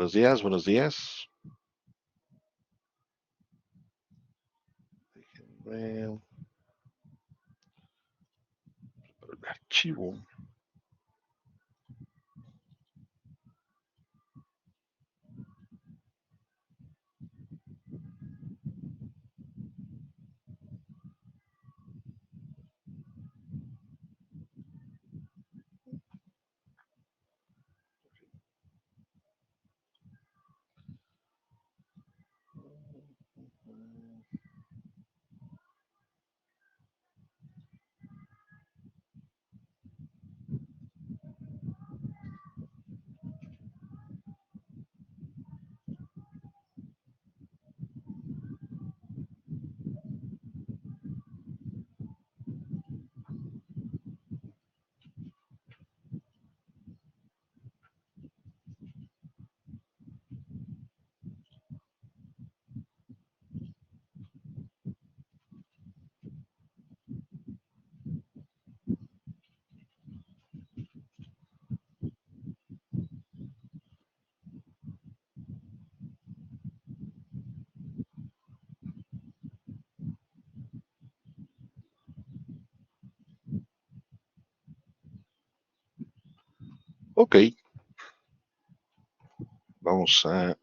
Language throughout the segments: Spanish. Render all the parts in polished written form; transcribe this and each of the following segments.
Buenos días, buenos días. Déjenme el archivo. Ok, vamos a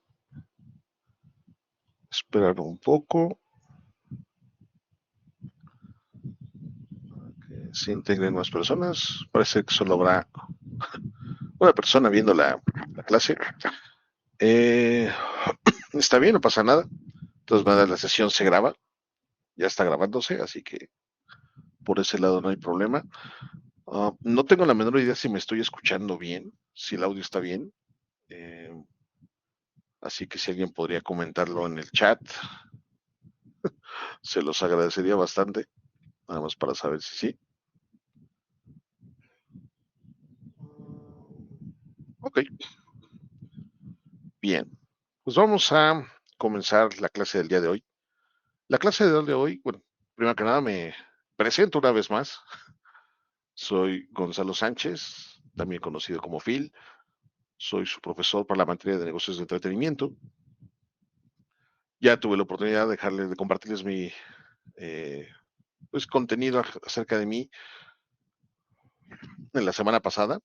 esperar un poco que se integren más personas. Parece que solo habrá una persona viendo la clase. Eh, Está bien, no pasa nada. De todas maneras, la sesión se graba, ya está grabándose, así que por ese lado no hay problema. No tengo la menor idea si me estoy escuchando bien, si el audio está bien. Eh, Así que si alguien podría comentarlo en el chat, se los agradecería bastante, nada más para saber si sí. Ok, bien. Pues vamos a comenzar la clase del día de hoy. La clase del día de hoy, bueno, primero que nada me presento una vez más. Soy Gonzalo Sánchez, también conocido como Phil. Soy su profesor para la materia de negocios de entretenimiento. Ya tuve la oportunidad de compartirles mi eh, pues, contenido acerca de mí en la semana pasada.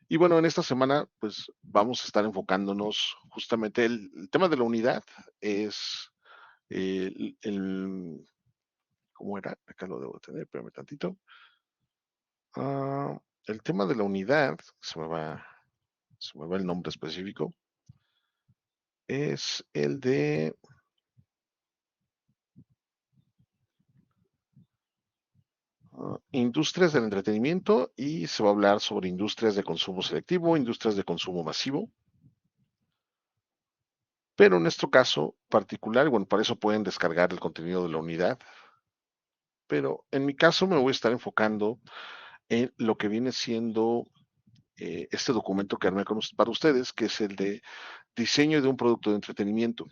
Y bueno, en esta semana, pues vamos a estar enfocándonos justamente el tema de la unidad es ¿cómo era? Acá lo debo tener, espérame tantito. El tema de la unidad, se me va el nombre específico, es el de industrias del entretenimiento y se va a hablar sobre industrias de consumo selectivo, industrias de consumo masivo. Pero en nuestro caso particular, bueno, para eso pueden descargar el contenido de la unidad, pero en mi caso me voy a estar enfocando en lo que viene siendo este documento que armé para ustedes, que es el de diseño de un producto de entretenimiento.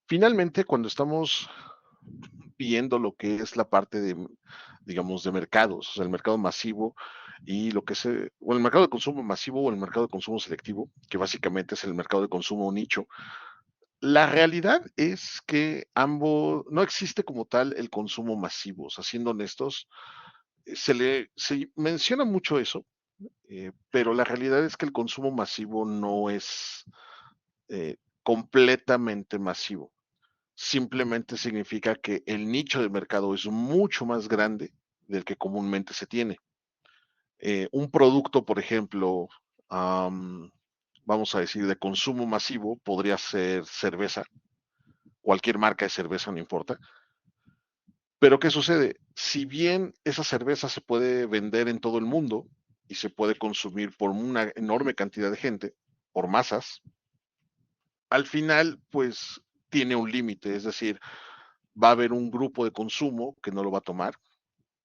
Finalmente, cuando estamos viendo lo que es la parte de, digamos, de mercados, o sea, el mercado masivo y lo que es, o el mercado de consumo masivo o el mercado de consumo selectivo, que básicamente es el mercado de consumo nicho, la realidad es que ambos, no existe como tal el consumo masivo, o sea, siendo honestos, se menciona mucho eso, pero la realidad es que el consumo masivo no es completamente masivo. Simplemente significa que el nicho de mercado es mucho más grande del que comúnmente se tiene. Un producto, por ejemplo, vamos a decir, de consumo masivo, podría ser cerveza, cualquier marca de cerveza, no importa. Pero ¿qué sucede? Si bien esa cerveza se puede vender en todo el mundo y se puede consumir por una enorme cantidad de gente, por masas, al final, pues tiene un límite, es decir, va a haber un grupo de consumo que no lo va a tomar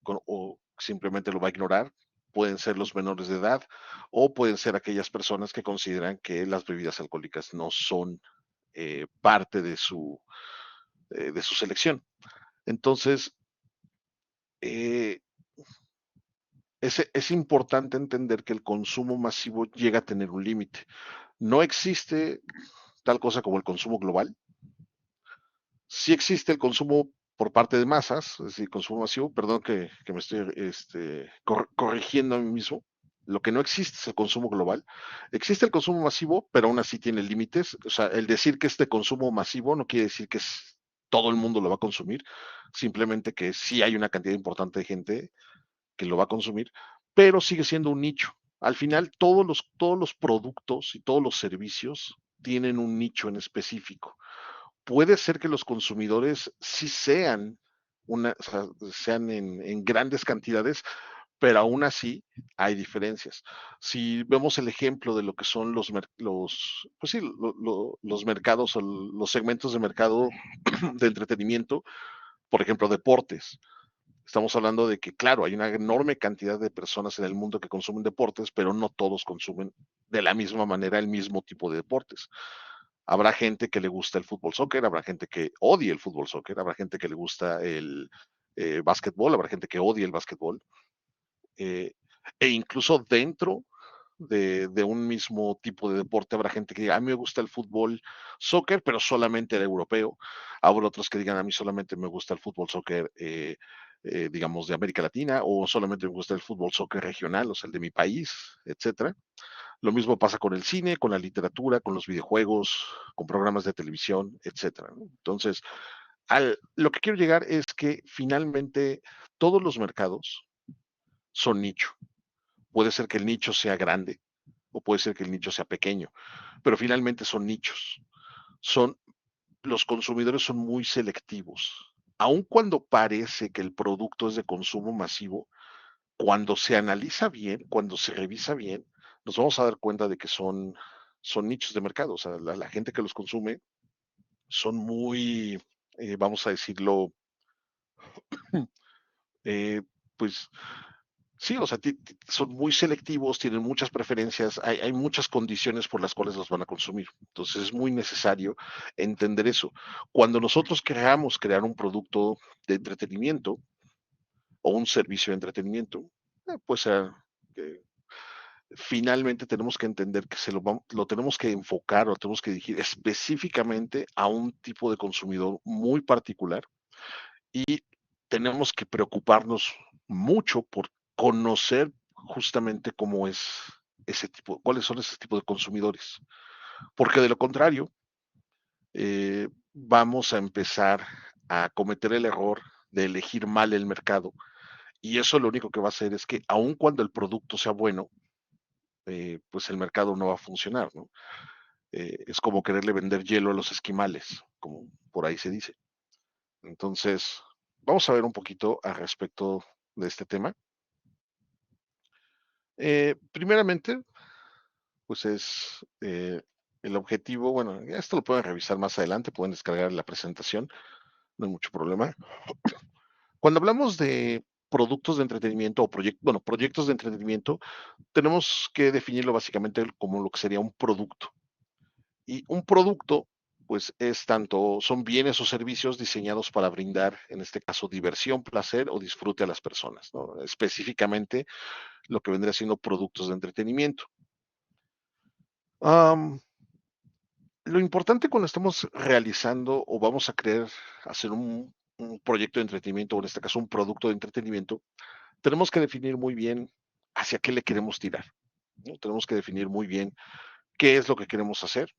o simplemente lo va a ignorar. Pueden ser los menores de edad o pueden ser aquellas personas que consideran que las bebidas alcohólicas no son parte de su selección. Entonces, eh, es importante entender que el consumo masivo llega a tener un límite. No existe tal cosa como el consumo global. Sí existe el consumo por parte de masas, es decir, consumo masivo, perdón que me estoy corrigiendo a mí mismo. Lo que no existe es el consumo global. Existe el consumo masivo, pero aún así tiene límites. O sea, el decir que este consumo masivo no quiere decir que todo el mundo lo va a consumir, simplemente que sí hay una cantidad importante de gente que lo va a consumir, pero sigue siendo un nicho. Al final, todos los productos y todos los servicios tienen un nicho en específico. Puede ser que los consumidores sí sean o sea, sean en grandes cantidades, pero aún así hay diferencias. Si vemos el ejemplo de lo que son pues sí, los mercados o los segmentos de mercado de entretenimiento, por ejemplo, deportes. Estamos hablando de que, claro, hay una enorme cantidad de personas en el mundo que consumen deportes, pero no todos consumen de la misma manera el mismo tipo de deportes. Habrá gente que le gusta el fútbol soccer, habrá gente que odie el fútbol soccer, habrá gente que le gusta el básquetbol, habrá gente que odie el básquetbol. eh, e incluso dentro de un mismo tipo de deporte habrá gente que diga, a mí me gusta el fútbol soccer, pero solamente el europeo. Habrá otros que digan, a mí solamente me gusta el fútbol soccer, digamos, de América Latina, o solamente me gusta el fútbol soccer regional, o sea, el de mi país, etcétera. Lo mismo pasa con el cine, con la literatura, con los videojuegos, con programas de televisión, etcétera, ¿no? Entonces, lo que quiero llegar es que finalmente todos los mercados son nicho. Puede ser que el nicho sea grande o puede ser que el nicho sea pequeño, pero finalmente son nichos. Son, los consumidores son muy selectivos. Aun cuando parece que el producto es de consumo masivo, cuando se analiza bien, cuando se revisa bien, nos vamos a dar cuenta de que son nichos de mercado. O sea, la gente que los consume son muy, vamos a decirlo, eh, pues sí, o sea, son muy selectivos, tienen muchas preferencias, hay muchas condiciones por las cuales los van a consumir. Entonces es muy necesario entender eso. Cuando nosotros queramos crear un producto de entretenimiento o un servicio de entretenimiento, pues finalmente tenemos que entender que lo tenemos que enfocar, lo tenemos que dirigir específicamente a un tipo de consumidor muy particular y tenemos que preocuparnos mucho por conocer justamente cómo es ese tipo, cuáles son ese tipo de consumidores, porque de lo contrario vamos a empezar a cometer el error de elegir mal el mercado y eso lo único que va a hacer es que aun cuando el producto sea bueno, pues el mercado no va a funcionar, ¿no? Es como quererle vender hielo a los esquimales, como por ahí se dice. Entonces, vamos a ver un poquito al respecto de este tema. Primeramente, pues es el objetivo, bueno, esto lo pueden revisar más adelante, pueden descargar la presentación, no hay mucho problema. Cuando hablamos de productos de entretenimiento o bueno, proyectos de entretenimiento, tenemos que definirlo básicamente como lo que sería un producto. Y un producto, pues es tanto, son bienes o servicios diseñados para brindar, en este caso, diversión, placer o disfrute a las personas, ¿no? Específicamente lo que vendría siendo productos de entretenimiento. Am, lo importante cuando estamos realizando o vamos a querer hacer un proyecto de entretenimiento, o en este caso un producto de entretenimiento, tenemos que definir muy bien hacia qué le queremos tirar, ¿no? Tenemos que definir muy bien qué es lo que queremos hacer.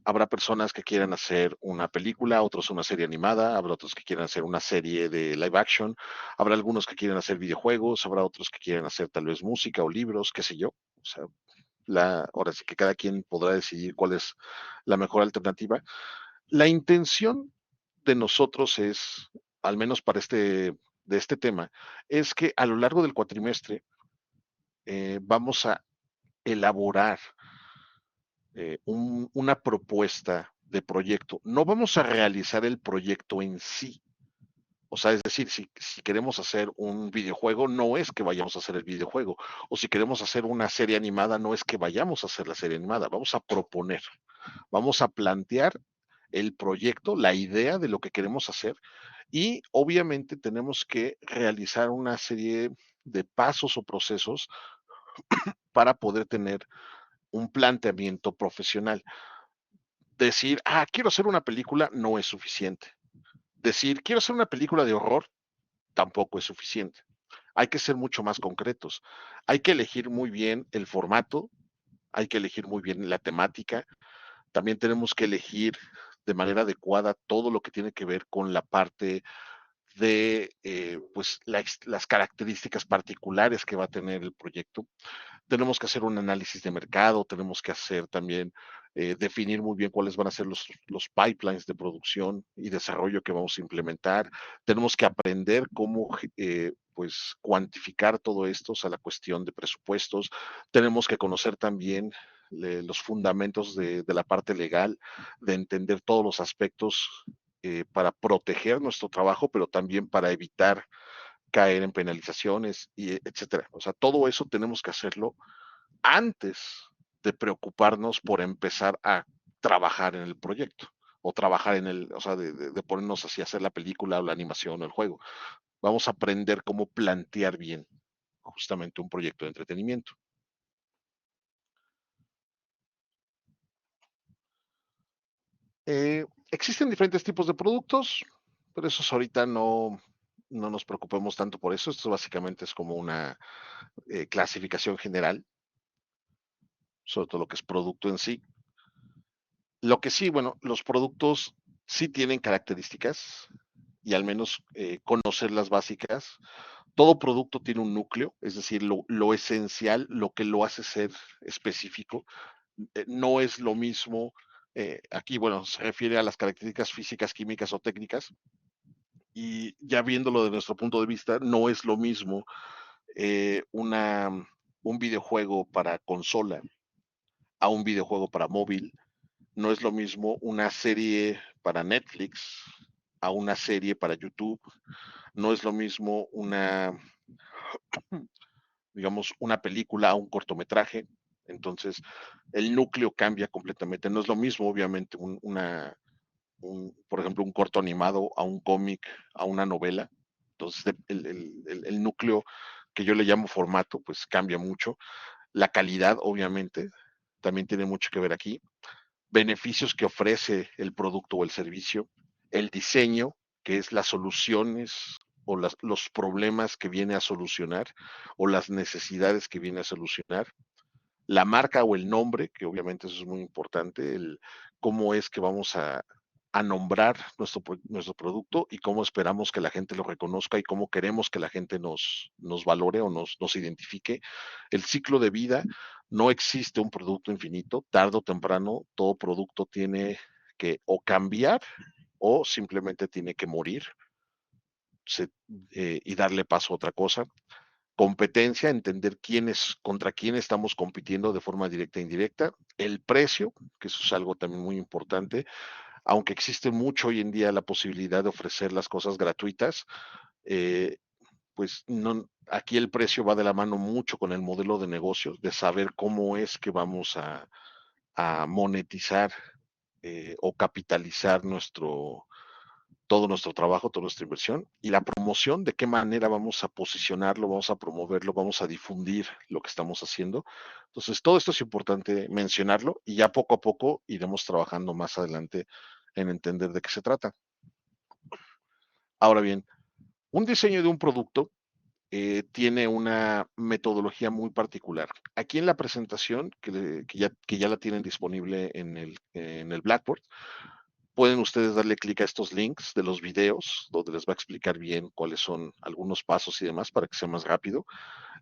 Habrá personas que quieran hacer una película, otros una serie animada, habrá otros que quieran hacer una serie de live action, habrá algunos que quieran hacer videojuegos, habrá otros que quieran hacer tal vez música o libros, qué sé yo. O sea, ahora sí que cada quien podrá decidir cuál es la mejor alternativa. La intención de nosotros es, al menos para de este tema, es que a lo largo del cuatrimestre vamos a elaborar una propuesta de proyecto. No vamos a realizar el proyecto en sí. O sea, es decir, si queremos hacer un videojuego, no es que vayamos a hacer el videojuego. O si queremos hacer una serie animada, no es que vayamos a hacer la serie animada. Vamos a proponer, vamos a plantear el proyecto, la idea de lo que queremos hacer y obviamente tenemos que realizar una serie de pasos o procesos para poder tener un planteamiento profesional. Decir, quiero hacer una película no es suficiente. Decir, quiero hacer una película de horror tampoco es suficiente. Hay que ser mucho más concretos. Hay que elegir muy bien el formato, hay que elegir muy bien la temática. También tenemos que elegir de manera adecuada todo lo que tiene que ver con la parte de pues las características particulares que va a tener el proyecto. Tenemos que hacer un análisis de mercado, tenemos que hacer también, definir muy bien cuáles van a ser los pipelines de producción y desarrollo que vamos a implementar. Tenemos que aprender cómo pues cuantificar todo esto, o sea, la cuestión de presupuestos. Tenemos que conocer también los fundamentos de la parte legal, de entender todos los aspectos para proteger nuestro trabajo, pero también para evitar caer en penalizaciones y etcétera. O sea, todo eso tenemos que hacerlo antes de preocuparnos por empezar a trabajar en el proyecto o trabajar en el, o sea, de ponernos así a hacer la película o la animación o el juego. Vamos a aprender cómo plantear bien justamente un proyecto de entretenimiento. Existen diferentes tipos de productos, pero esos ahorita no nos preocupemos tanto por eso. Esto básicamente es como una clasificación general, sobre todo lo que es producto en sí. Lo que sí, bueno, los productos sí tienen características y al menos conocer las básicas. Todo producto tiene un núcleo, es decir, lo esencial, lo que lo hace ser específico. No es lo mismo, aquí, bueno, se refiere a las características físicas, químicas o técnicas, y ya viéndolo de nuestro punto de vista, no es lo mismo eh, una, un videojuego para consola a un videojuego para móvil. No es lo mismo una serie para Netflix a una serie para YouTube. No es lo mismo digamos, una película a un cortometraje. Entonces, el núcleo cambia completamente. No es lo mismo, obviamente, por ejemplo, un corto animado a un cómic, a una novela. Entonces, el núcleo que yo le llamo formato, pues cambia mucho. La calidad, obviamente, también tiene mucho que ver aquí. Beneficios que ofrece el producto o el servicio, el diseño, que es las soluciones o los problemas que viene a solucionar o las necesidades que viene a solucionar, la marca o el nombre, que obviamente eso es muy importante, cómo es que vamos a nombrar nuestro producto y cómo esperamos que la gente lo reconozca y cómo queremos que la gente nos valore o nos identifique. El ciclo de vida, no existe un producto infinito, tarde o temprano todo producto tiene que o cambiar o simplemente tiene que morir se- y darle paso a otra cosa. Competencia, entender contra quién estamos compitiendo de forma directa e indirecta. El precio, que eso es algo también muy importante, aunque existe mucho hoy en día la posibilidad de ofrecer las cosas gratuitas, eh, pues no, aquí el precio va de la mano mucho con el modelo de negocios, de saber cómo es que vamos a monetizar o capitalizar todo nuestro trabajo, toda nuestra inversión y la promoción, de qué manera vamos a posicionarlo, vamos a promoverlo, vamos a difundir lo que estamos haciendo. Entonces, todo esto es importante mencionarlo y ya poco a poco iremos trabajando más adelante en entender de qué se trata. Ahora bien, un diseño de un producto tiene una metodología muy particular. Aquí en la presentación, que ya la tienen disponible en el Blackboard, pueden ustedes darle clic a estos links de los videos, donde les va a explicar bien cuáles son algunos pasos y demás para que sea más rápido.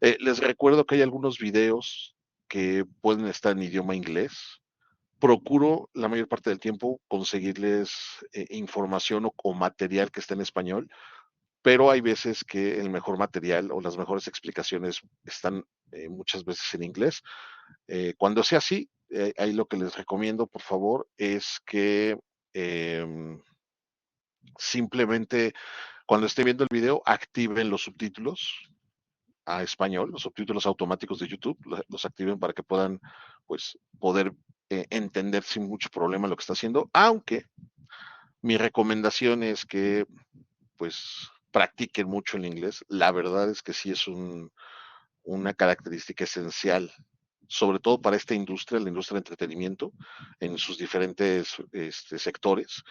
Les recuerdo que hay algunos videos que pueden estar en idioma inglés. Procuro la mayor parte del tiempo conseguirles información o material que esté en español, pero hay veces que el mejor material o las mejores explicaciones están muchas veces en inglés. Cuando sea así, ahí lo que les recomiendo, por favor, es que eh, simplemente cuando esté viendo el video, activen los subtítulos a español, los subtítulos automáticos de YouTube, los activen para que puedan, pues, poder entender sin mucho problema lo que está haciendo, aunque mi recomendación es que, pues, practiquen mucho el inglés. La verdad es que sí es una característica esencial sobre todo para esta industria, la industria del entretenimiento, en sus diferentes sectores.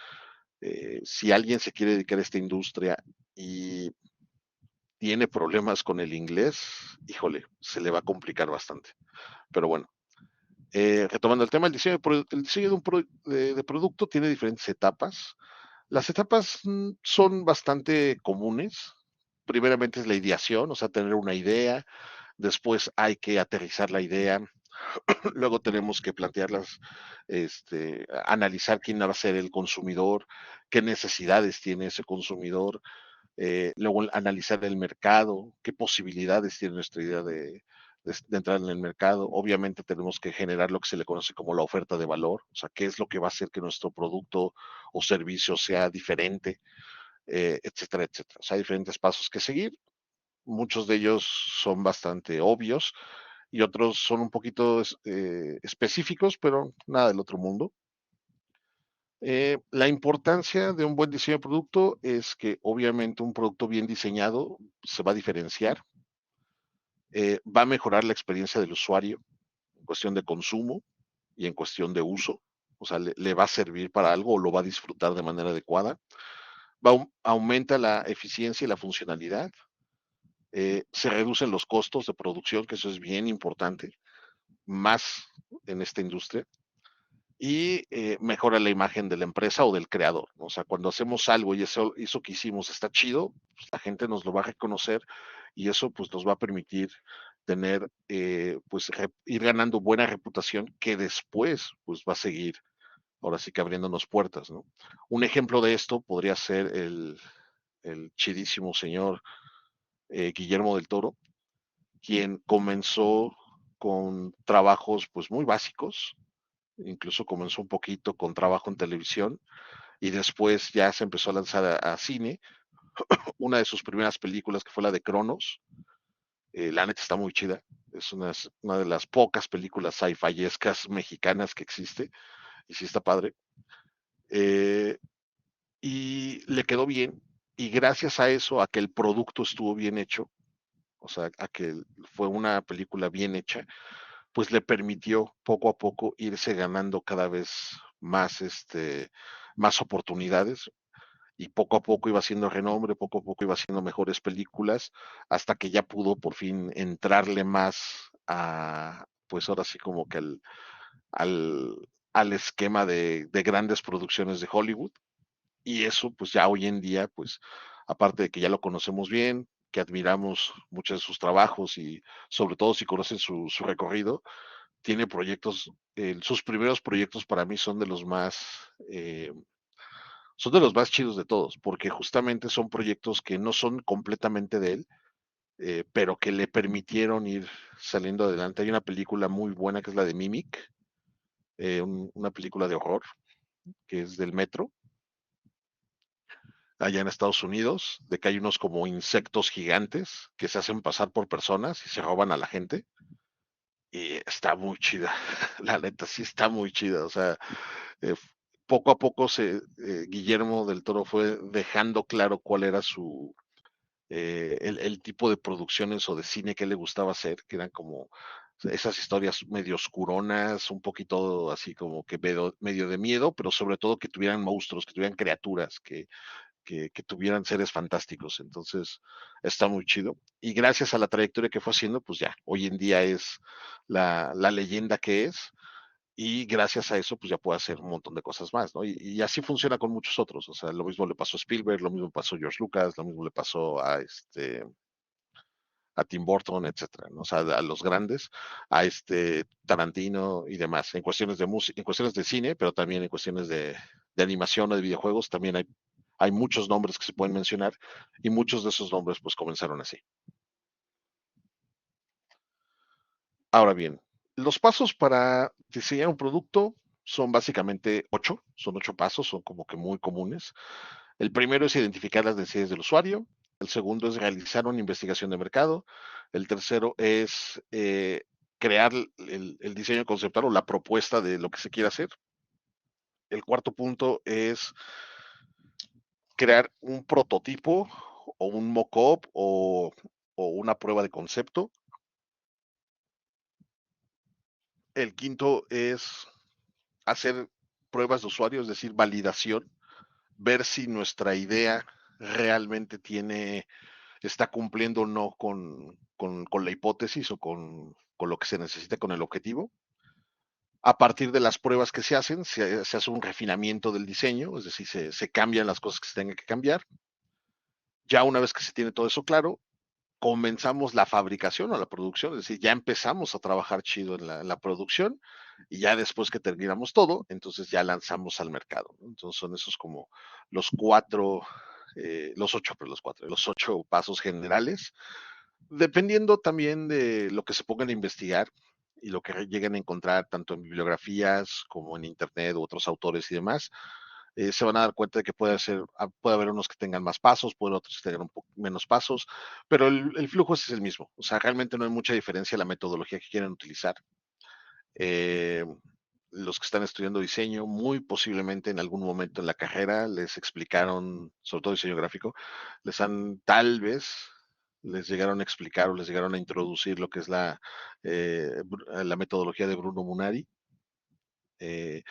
Si alguien se quiere dedicar a esta industria y tiene problemas con el inglés, híjole, se le va a complicar bastante. Pero bueno, retomando el tema, el diseño de un de producto tiene diferentes etapas. Las etapas son bastante comunes. Primeramente es la ideación, o sea, tener una idea. Después hay que aterrizar la idea. Luego tenemos que plantearlas, analizar quién va a ser el consumidor, qué necesidades tiene ese consumidor, luego analizar el mercado, qué posibilidades tiene nuestra idea de entrar en el mercado. Obviamente tenemos que generar lo que se le conoce como la oferta de valor, o sea, qué es lo que va a hacer que nuestro producto o servicio sea diferente, etcétera, etcétera. O sea, hay diferentes pasos que seguir. Muchos de ellos son bastante obvios y otros son un poquito específicos, pero nada del otro mundo. La importancia de un buen diseño de producto es que obviamente un producto bien diseñado se va a diferenciar, va a mejorar la experiencia del usuario en cuestión de consumo y en cuestión de uso, o sea, le va a servir para algo o lo va a disfrutar de manera adecuada, aumenta la eficiencia y la funcionalidad, se reducen los costos de producción, que eso es bien importante, más en esta industria y mejora la imagen de la empresa o del creador, ¿no? O sea, cuando hacemos algo y eso que hicimos está chido, pues la gente nos lo va a reconocer y eso pues nos va a permitir tener, pues ir ganando buena reputación que después pues va a seguir, ahora sí que abriéndonos puertas, ¿no? Un ejemplo de esto podría ser el chidísimo señor Guillermo del Toro, quien comenzó con trabajos pues muy básicos, incluso comenzó un poquito con trabajo en televisión y después ya se empezó a lanzar a cine. Una de sus primeras películas, que fue la de Cronos, la neta está muy chida. Es una de las pocas películas sci-fiescas mexicanas que existe y sí está padre. Eh, y le quedó bien y gracias a eso, a que el producto estuvo bien hecho, o sea, a que fue una película bien hecha, pues le permitió poco a poco irse ganando cada vez más, más oportunidades y poco a poco iba haciendo renombre, poco a poco iba haciendo mejores películas, hasta que ya pudo por fin entrarle más a, pues ahora sí como que al, al esquema de grandes producciones de Hollywood. Y eso pues ya hoy en día, pues aparte de que ya lo conocemos bien, que admiramos muchos de sus trabajos y sobre todo si conocen su recorrido, tiene proyectos, sus primeros proyectos para mí son de los más chidos de todos, porque justamente son proyectos que no son completamente de él, pero que le permitieron ir saliendo adelante. Hay una película muy buena que es la de Mimic, una película de horror que es del metro, allá en Estados Unidos, de que hay unos como insectos gigantes que se hacen pasar por personas y se roban a la gente. Y está muy chida, la neta sí está muy chida, o sea, eh, poco a poco Guillermo del Toro fue dejando claro cuál era el tipo de producciones o de cine que le gustaba hacer, que eran como esas historias medio oscuronas, un poquito así como que medio de miedo, pero sobre todo que tuvieran monstruos, que tuvieran criaturas, que tuvieran seres fantásticos. Entonces, está muy chido. Y gracias a la trayectoria que fue haciendo, pues ya, hoy en día es la leyenda que es. Y gracias a eso, pues ya puede hacer un montón de cosas más, ¿no? Y así funciona con muchos otros. O sea, lo mismo le pasó a Spielberg, lo mismo pasó a George Lucas, lo mismo le pasó a Tim Burton, etcétera, ¿no? O sea, a los grandes, a Tarantino y demás, en cuestiones de música, en cuestiones de cine, pero también en cuestiones de animación o de videojuegos, también hay muchos nombres que se pueden mencionar y muchos de esos nombres pues comenzaron así. Ahora bien, los pasos para diseñar un producto son básicamente ocho, son ocho pasos, son como que muy comunes. El primero es identificar las necesidades del usuario. El segundo es realizar una investigación de mercado. El tercero es crear el diseño conceptual o la propuesta de lo que se quiere hacer. El cuarto punto es crear un prototipo o un mock-up o una prueba de concepto. El quinto es hacer pruebas de usuario, es decir, validación, ver si nuestra idea realmente está cumpliendo o no con la hipótesis o con lo que se necesita con el objetivo. A partir de las pruebas que se hacen, se hace un refinamiento del diseño, es decir, se cambian las cosas que se tengan que cambiar. Ya una vez que se tiene todo eso claro, comenzamos la fabricación o la producción, es decir, ya empezamos a trabajar chido en la producción y ya después que terminamos todo, entonces ya lanzamos al mercado, ¿no? Entonces son esos como los cuatro, los ocho pasos generales, dependiendo también de lo que se pongan a investigar y lo que lleguen a encontrar tanto en bibliografías como en internet u otros autores y demás, se van a dar cuenta de que puede haber unos que tengan más pasos, puede haber otros que tengan un poco menos pasos, pero el flujo es el mismo. O sea, realmente no hay mucha diferencia en la metodología que quieren utilizar. Eh, los que están estudiando diseño, muy posiblemente en algún momento en la carrera les explicaron, sobre todo diseño gráfico, tal vez les llegaron a explicar o les llegaron a introducir lo que es la metodología de Bruno Munari. Eh,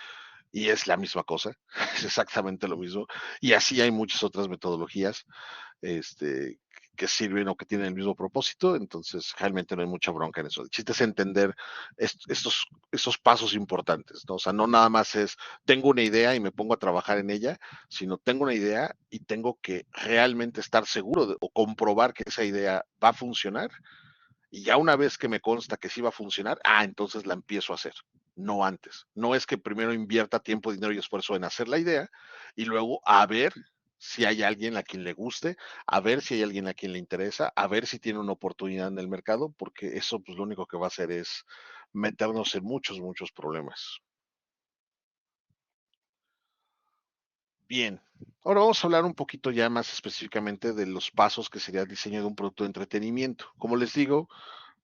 y es la misma cosa, es exactamente lo mismo. Y así hay muchas otras metodologías este, que sirven o que tienen el mismo propósito, entonces realmente no hay mucha bronca en eso. El chiste es entender estos pasos importantes, ¿no? O sea, no nada más es, tengo una idea y me pongo a trabajar en ella, sino tengo una idea y tengo que realmente estar seguro o comprobar que esa idea va a funcionar y ya una vez que me consta que sí va a funcionar, entonces la empiezo a hacer, no antes. No es que primero invierta tiempo, dinero y esfuerzo en hacer la idea y luego a ver si hay alguien a quien le guste, a ver si hay alguien a quien le interesa, a ver si tiene una oportunidad en el mercado, porque eso pues lo único que va a hacer es meternos en muchos, muchos problemas. Bien, ahora vamos a hablar un poquito ya más específicamente de los pasos que sería el diseño de un producto de entretenimiento. Como les digo,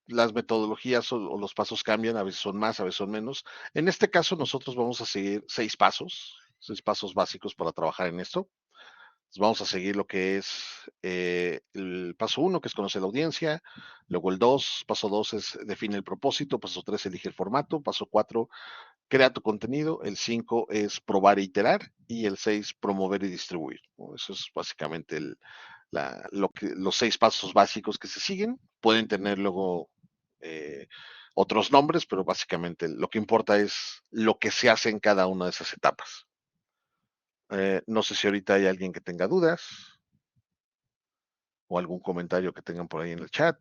las metodologías o los pasos cambian, a veces son más, a veces son menos. En este caso, nosotros vamos a seguir seis pasos básicos para trabajar en esto. Vamos a seguir lo que es el paso uno, que es conocer la audiencia. Luego el dos, paso dos es define el propósito. Paso tres, elige el formato. Paso cuatro, crea tu contenido. El cinco es probar e iterar. Y el seis, promover y distribuir, ¿no? Eso es básicamente los seis pasos básicos que se siguen. Pueden tener luego eh, otros nombres, pero básicamente lo que importa es lo que se hace en cada una de esas etapas. No sé si ahorita hay alguien que tenga dudas o algún comentario que tengan por ahí en el chat.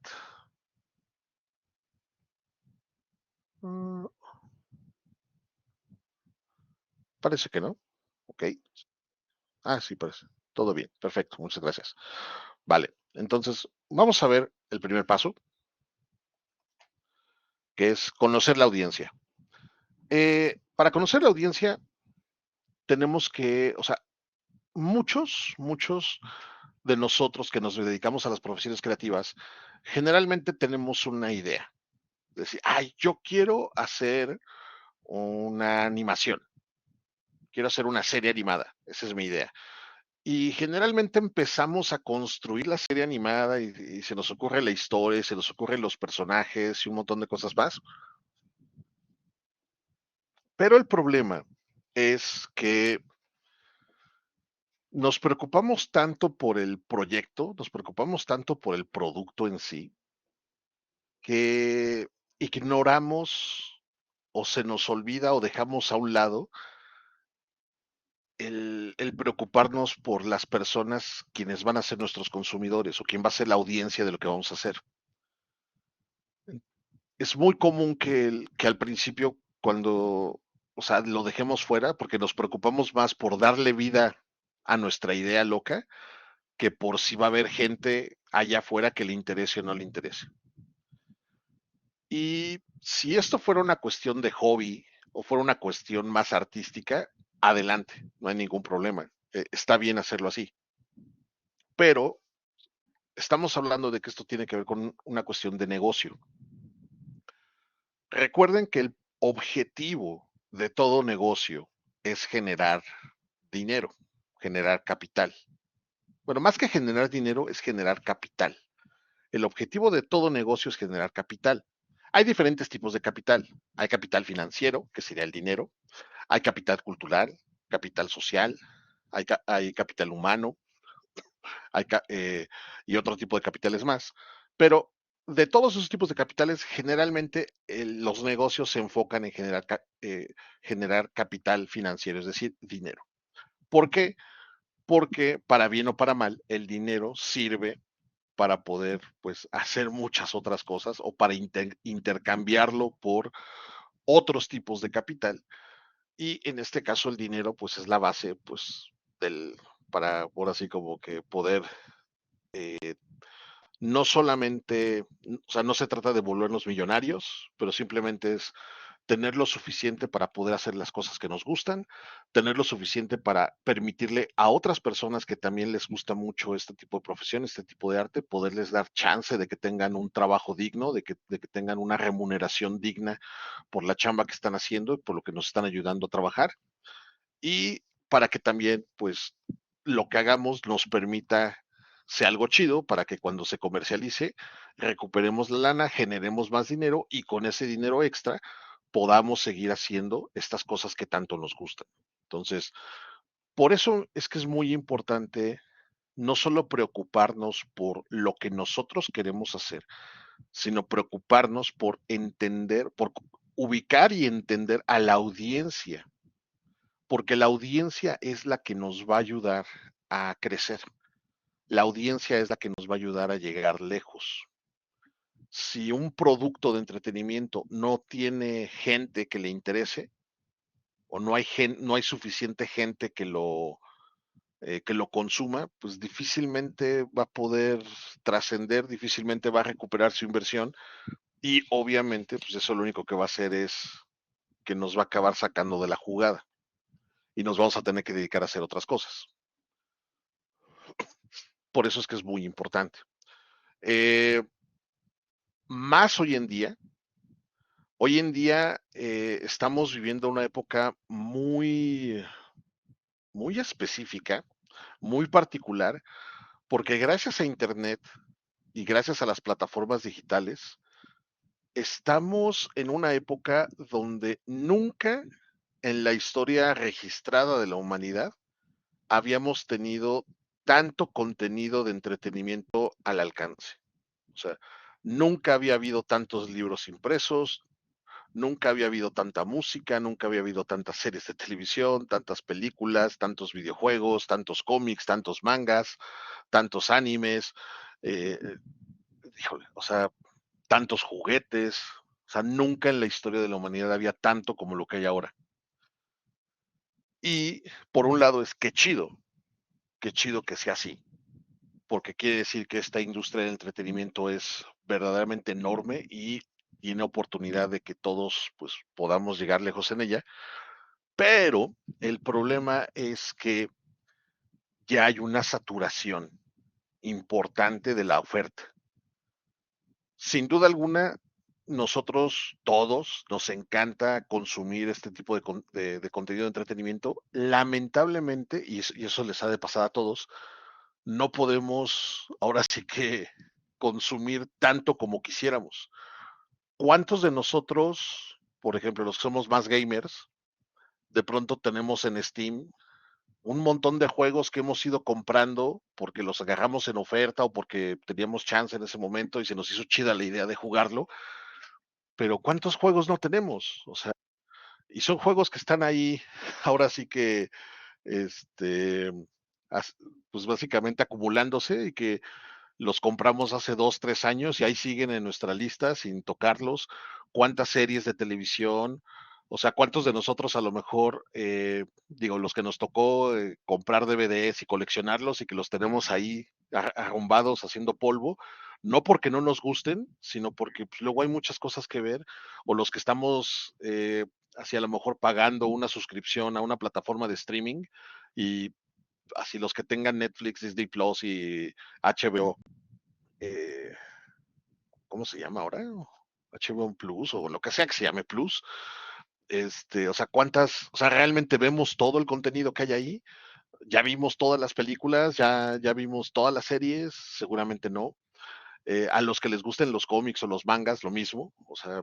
Mm, Parece que no. Ok. Sí, parece. Todo bien. Perfecto. Muchas gracias. Vale. Entonces, vamos a ver el primer paso, que es conocer la audiencia. Para conocer la audiencia, tenemos que, o sea, muchos de nosotros que nos dedicamos a las profesiones creativas, generalmente tenemos una idea. Es decir, yo quiero hacer una animación, quiero hacer una serie animada, esa es mi idea. Y generalmente empezamos a construir la serie animada y se nos ocurre la historia, se nos ocurren los personajes y un montón de cosas más. Pero el problema es que nos preocupamos tanto por el proyecto, nos preocupamos tanto por el producto en sí, que ignoramos o se nos olvida o dejamos a un lado el preocuparnos por las personas quienes van a ser nuestros consumidores o quién va a ser la audiencia de lo que vamos a hacer. Es muy común que al principio, o sea, lo dejemos fuera porque nos preocupamos más por darle vida a nuestra idea loca que por si va a haber gente allá afuera que le interese o no le interese. Y si esto fuera una cuestión de hobby o fuera una cuestión más artística, adelante, no hay ningún problema. Está bien hacerlo así. Pero estamos hablando de que esto tiene que ver con una cuestión de negocio. Recuerden que el objetivo de todo negocio es generar dinero, generar capital. Bueno, más que generar dinero es generar capital. El objetivo de todo negocio es generar capital. Hay diferentes tipos de capital. Hay capital financiero, que sería el dinero. Hay capital cultural, capital social, hay capital humano, hay y otro tipo de capitales más. Pero de todos esos tipos de capitales, generalmente los negocios se enfocan en generar capital financiero, es decir, dinero. ¿Por qué? Porque para bien o para mal, el dinero sirve para poder pues hacer muchas otras cosas o para intercambiarlo por otros tipos de capital. Y en este caso el dinero pues es la base pues del, para por así como que poder no solamente, o sea, no se trata de volvernos millonarios, pero simplemente es tener lo suficiente para poder hacer las cosas que nos gustan, tener lo suficiente para permitirle a otras personas que también les gusta mucho este tipo de profesión, este tipo de arte, poderles dar chance de que tengan un trabajo digno, de que tengan una remuneración digna por la chamba que están haciendo y por lo que nos están ayudando a trabajar. Y para que también, pues, lo que hagamos nos permita sea algo chido para que cuando se comercialice recuperemos la lana, generemos más dinero y con ese dinero extra podamos seguir haciendo estas cosas que tanto nos gustan. Entonces, por eso es que es muy importante no solo preocuparnos por lo que nosotros queremos hacer, sino preocuparnos por entender, por ubicar y entender a la audiencia, porque la audiencia es la que nos va a ayudar a crecer. La audiencia es la que nos va a ayudar a llegar lejos. Si un producto de entretenimiento no tiene gente que le interese o no hay suficiente gente que lo consuma, pues difícilmente va a poder trascender, difícilmente va a recuperar su inversión y obviamente pues eso lo único que va a hacer es que nos va a acabar sacando de la jugada y nos vamos a tener que dedicar a hacer otras cosas. Por eso es que es muy importante. Eh, Más hoy en día estamos viviendo una época muy específica, muy particular, porque gracias a Internet y gracias a las plataformas digitales, estamos en una época donde nunca en la historia registrada de la humanidad habíamos tenido tanto contenido de entretenimiento al alcance. O sea, nunca había habido tantos libros impresos, nunca había habido tanta música, nunca había habido tantas series de televisión, tantas películas, tantos videojuegos, tantos cómics, tantos mangas, tantos animes, eh, híjole, o sea, tantos juguetes. O sea, nunca en la historia de la humanidad había tanto como lo que hay ahora. Y por un lado es qué chido que sea así, porque quiere decir que esta industria del entretenimiento es verdaderamente enorme y tiene oportunidad de que todos pues podamos llegar lejos en ella, pero el problema es que ya hay una saturación importante de la oferta. Sin duda alguna, nosotros todos nos encanta consumir este tipo de contenido de entretenimiento. Lamentablemente, y eso les ha de pasar a todos, no podemos ahora sí que consumir tanto como quisiéramos. ¿Cuántos de nosotros, por ejemplo, los que somos más gamers, de pronto tenemos en Steam un montón de juegos que hemos ido comprando porque los agarramos en oferta o porque teníamos chance en ese momento y se nos hizo chida la idea de jugarlo, pero ¿cuántos juegos no tenemos? O sea, y son juegos que están ahí, ahora sí que, este, as- pues básicamente acumulándose y que los compramos hace 2, 3 años y ahí siguen en nuestra lista sin tocarlos. ¿Cuántas series de televisión? O sea, ¿cuántos de nosotros a lo mejor, digo, los que nos tocó comprar DVDs y coleccionarlos y que los tenemos ahí arrumbados haciendo polvo? No porque no nos gusten, sino porque pues, luego hay muchas cosas que ver, o los que estamos así a lo mejor pagando una suscripción a una plataforma de streaming y así los que tengan Netflix, Disney Plus y HBO, eh, ¿cómo se llama ahora? HBO Plus o lo que sea que se llame Plus. O sea, o sea, realmente vemos todo el contenido que hay ahí. Ya vimos todas las películas, ya vimos todas las series, seguramente no. A los que les gusten los cómics o los mangas, lo mismo. O sea,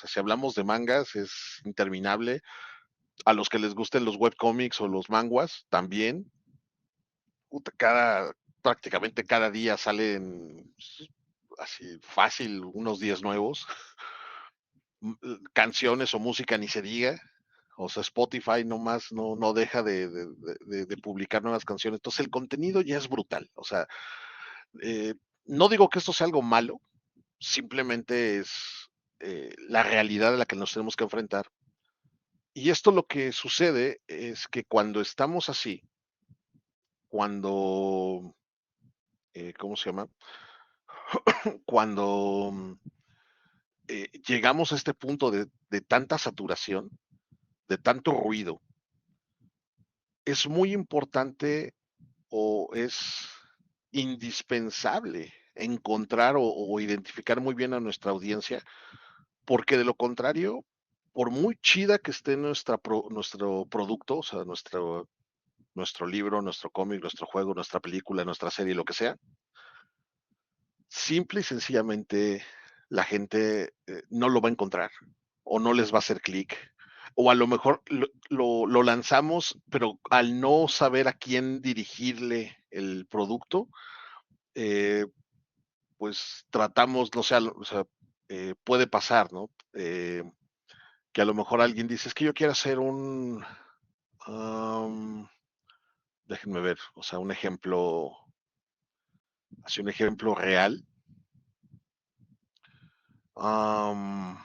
si hablamos de mangas, es interminable. A los que les gusten los webcómics o los manguas, también. Puta, prácticamente cada día salen así fácil unos 10 nuevos. Canciones o música ni se diga. O sea, Spotify nomás no deja de publicar nuevas canciones. Entonces el contenido ya es brutal. O sea, eh, no digo que esto sea algo malo, simplemente es la realidad a la que nos tenemos que enfrentar. Y esto lo que sucede es que cuando estamos así, cuando, ¿cómo se llama? Cuando llegamos a este punto de tanta saturación, de tanto ruido, es muy importante o es indispensable encontrar o identificar muy bien a nuestra audiencia, porque de lo contrario, por muy chida que esté nuestro producto, o sea, nuestro libro, nuestro cómic, nuestro juego, nuestra película, nuestra serie, lo que sea, simple y sencillamente la gente no lo va a encontrar o no les va a hacer clic. O a lo mejor lo lanzamos, pero al no saber a quién dirigirle el producto, eh, pues tratamos, no sé, o sea, puede pasar, ¿no? Que a lo mejor alguien dice, es que yo quiero hacer um, déjenme ver, o sea, así un ejemplo real. Um,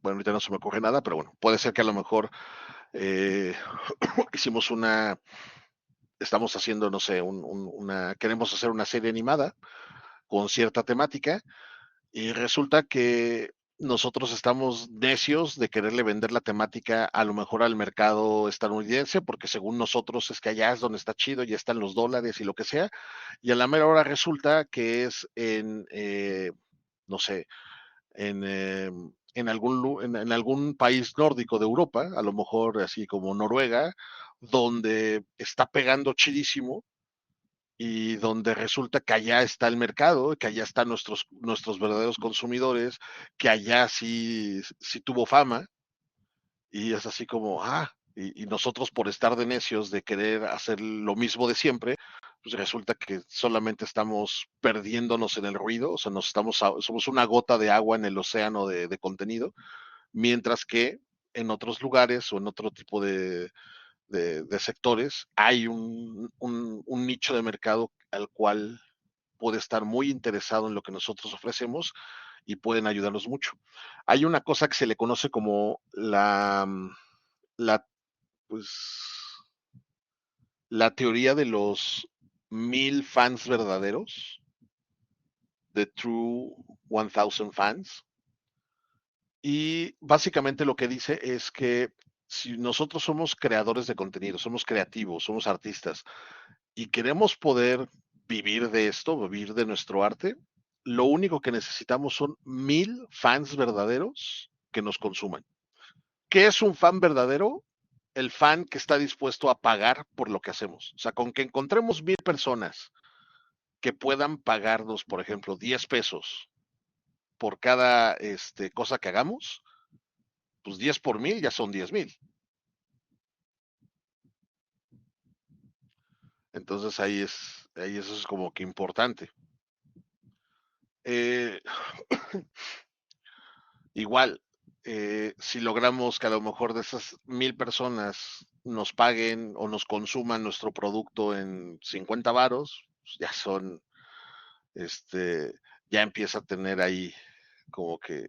bueno, ahorita no se me ocurre nada, pero bueno, puede ser que a lo mejor eh, hicimos estamos haciendo, no sé, queremos hacer una serie animada con cierta temática y resulta que nosotros estamos necios de quererle vender la temática a lo mejor al mercado estadounidense, porque según nosotros es que allá es donde está chido, ya están los dólares y lo que sea, y a la mera hora resulta que es no sé, en algún país nórdico de Europa, a lo mejor así como Noruega, donde está pegando chidísimo y donde resulta que allá está el mercado, que allá están nuestros verdaderos consumidores, que allá sí tuvo fama, y es así como, y nosotros por estar de necios de querer hacer lo mismo de siempre, pues resulta que solamente estamos perdiéndonos en el ruido, o sea, somos una gota de agua en el océano de contenido, mientras que en otros lugares o en otro tipo de sectores hay un nicho de mercado al cual puede estar muy interesado en lo que nosotros ofrecemos y pueden ayudarnos mucho. Hay una cosa que se le conoce como la, pues, la teoría de los 1000 fans verdaderos, The True 1000 Fans, y básicamente lo que dice es que si nosotros somos creadores de contenido, somos creativos, somos artistas y queremos poder vivir de esto, vivir de nuestro arte, lo único que necesitamos son 1000 fans verdaderos que nos consuman. ¿Qué es un fan verdadero? El fan que está dispuesto a pagar por lo que hacemos. O sea, con que encontremos 1000 personas que puedan pagarnos, por ejemplo, 10 pesos por cada cosa que hagamos, pues 10 por 1000 ya son 10,000. Entonces ahí eso es como que importante. Eh, igual, si logramos que a lo mejor de esas 1000 personas nos paguen o nos consuman nuestro producto en 50 varos, pues ya son, este, ya empieza a tener ahí como que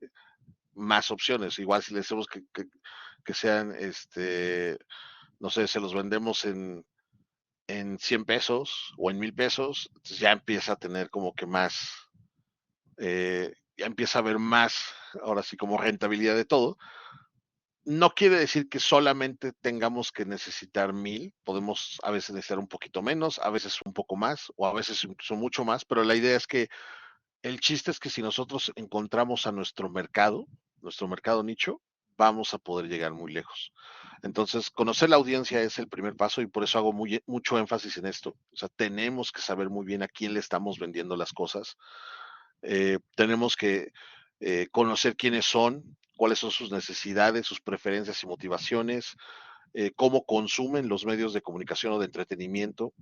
más opciones. Igual si le decimos que sean, no sé, se los vendemos en 100 pesos o en 1000 pesos, entonces ya empieza a tener como que más, ya empieza a haber más, ahora sí, como rentabilidad de todo. No quiere decir que solamente tengamos que necesitar 1000, podemos a veces necesitar un poquito menos, a veces un poco más o a veces incluso mucho más, pero la idea es que el chiste es que si nosotros encontramos a nuestro mercado nicho, vamos a poder llegar muy lejos. Entonces, conocer la audiencia es el primer paso y por eso hago mucho énfasis en esto. O sea, tenemos que saber muy bien a quién le estamos vendiendo las cosas. Tenemos que conocer quiénes son, cuáles son sus necesidades, sus preferencias y motivaciones, cómo consumen los medios de comunicación o de entretenimiento,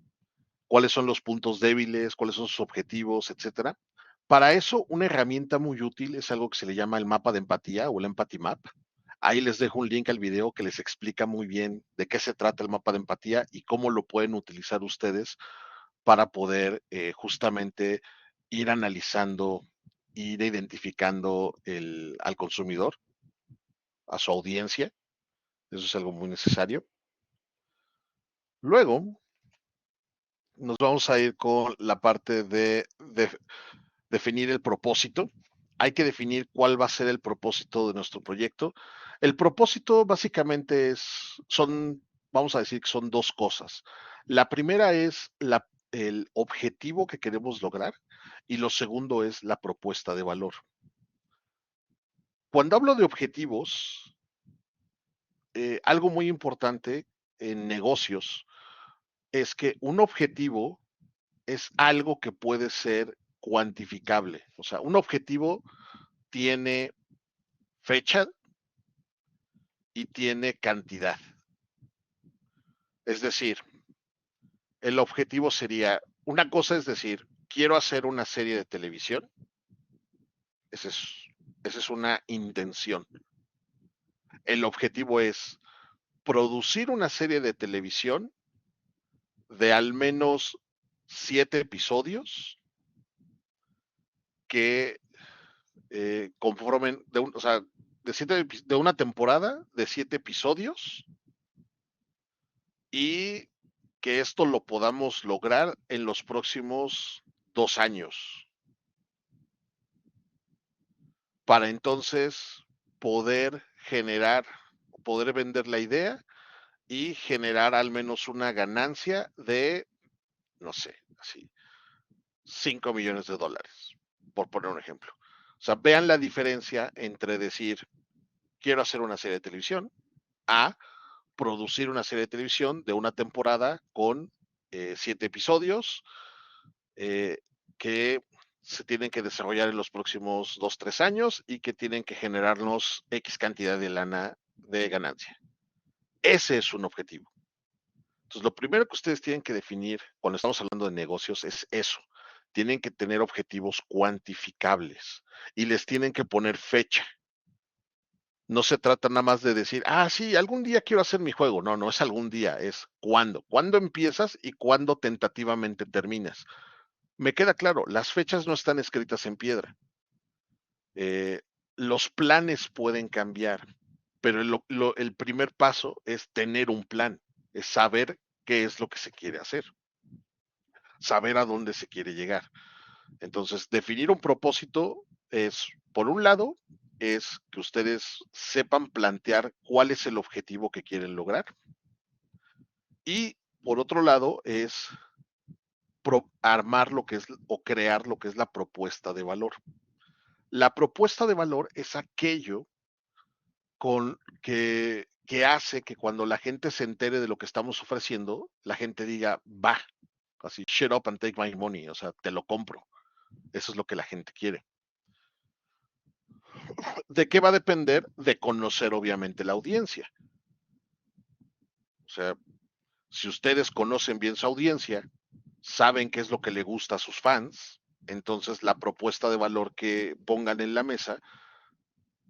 cuáles son los puntos débiles, cuáles son sus objetivos, etcétera. Para eso, una herramienta muy útil es algo que se le llama el mapa de empatía o el Empathy Map. Ahí les dejo un link al video que les explica muy bien de qué se trata el mapa de empatía y cómo lo pueden utilizar ustedes para poder justamente ir analizando, ir identificando al consumidor, a su audiencia. Eso es algo muy necesario. Luego, nos vamos a ir con la parte de definir el propósito. Hay que definir cuál va a ser el propósito de nuestro proyecto. El propósito básicamente vamos a decir que son dos cosas. La primera es el objetivo que queremos lograr y lo segundo es la propuesta de valor. Cuando hablo de objetivos, algo muy importante en negocios es que un objetivo es algo que puede ser cuantificable. O sea, un objetivo tiene fecha y tiene cantidad. Es decir, el objetivo sería, una cosa es decir, quiero hacer una serie de televisión. Esa es, esa es una intención. El objetivo es producir una serie de televisión de al menos 7 episodios que conformen, o sea, de una temporada de 7 episodios y que esto lo podamos lograr en los próximos 2 años, para entonces poder generar, poder vender la idea y generar al menos una ganancia de, no sé, así, 5 millones de dólares, por poner un ejemplo. O sea, vean la diferencia entre decir, quiero hacer una serie de televisión, a producir una serie de televisión de una temporada con 7 episodios eh, que se tienen que desarrollar en los próximos 2, 3 años y que tienen que generarnos X cantidad de lana de ganancia. Ese es un objetivo. Entonces, lo primero que ustedes tienen que definir cuando estamos hablando de negocios es eso. Tienen que tener objetivos cuantificables y les tienen que poner fecha. No se trata nada más de decir, sí, algún día quiero hacer mi juego. No, no es algún día, es cuándo. ¿Cuándo empiezas y cuándo tentativamente terminas? Me queda claro, las fechas no están escritas en piedra. Los planes pueden cambiar, pero el primer paso es tener un plan, es saber qué es lo que se quiere hacer, saber a dónde se quiere llegar. Entonces, definir un propósito es, por un lado, es que ustedes sepan plantear cuál es el objetivo que quieren lograr. Y por otro lado, es armar lo que es o crear lo que es la propuesta de valor. La propuesta de valor es aquello que hace que cuando la gente se entere de lo que estamos ofreciendo, la gente diga, va, así, shut up and take my money, o sea, te lo compro. Eso es lo que la gente quiere. ¿De qué va a depender? De conocer obviamente la audiencia. O sea, si ustedes conocen bien su audiencia, saben qué es lo que le gusta a sus fans, entonces la propuesta de valor que pongan en la mesa,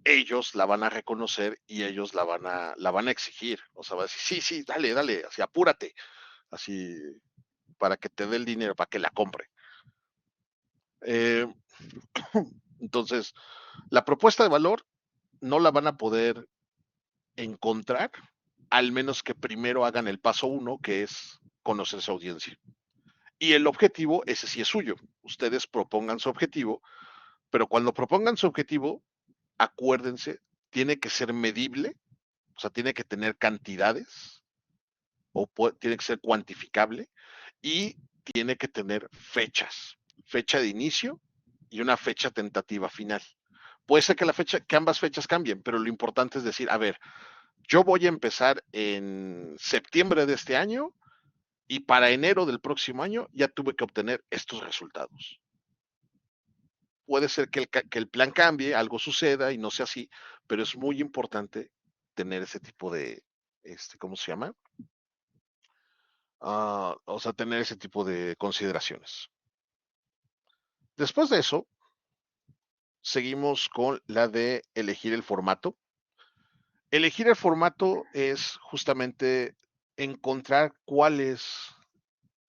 ellos la van a reconocer y ellos la van a exigir. O sea, va a decir, sí, sí, dale, dale, así apúrate, así para que te dé el dinero, para que la compre. Eh, entonces, la propuesta de valor no la van a poder encontrar, al menos que primero hagan el paso 1, que es conocer su audiencia. Y el objetivo, ese sí es suyo. Ustedes propongan su objetivo, pero cuando propongan su objetivo, acuérdense, tiene que ser medible, o sea, tiene que tener cantidades, o tiene que ser cuantificable, y tiene que tener fechas, fecha de inicio y una fecha tentativa final. Puede ser que que ambas fechas cambien, pero lo importante es decir, a ver, yo voy a empezar en septiembre de este año y para enero del próximo año ya tuve que obtener estos resultados. Puede ser que el plan cambie, algo suceda y no sea así, pero es muy importante tener ese tipo de, ¿cómo se llama? O sea, tener ese tipo de consideraciones. Después de eso, seguimos con la de elegir el formato. Elegir el formato es justamente encontrar cuál es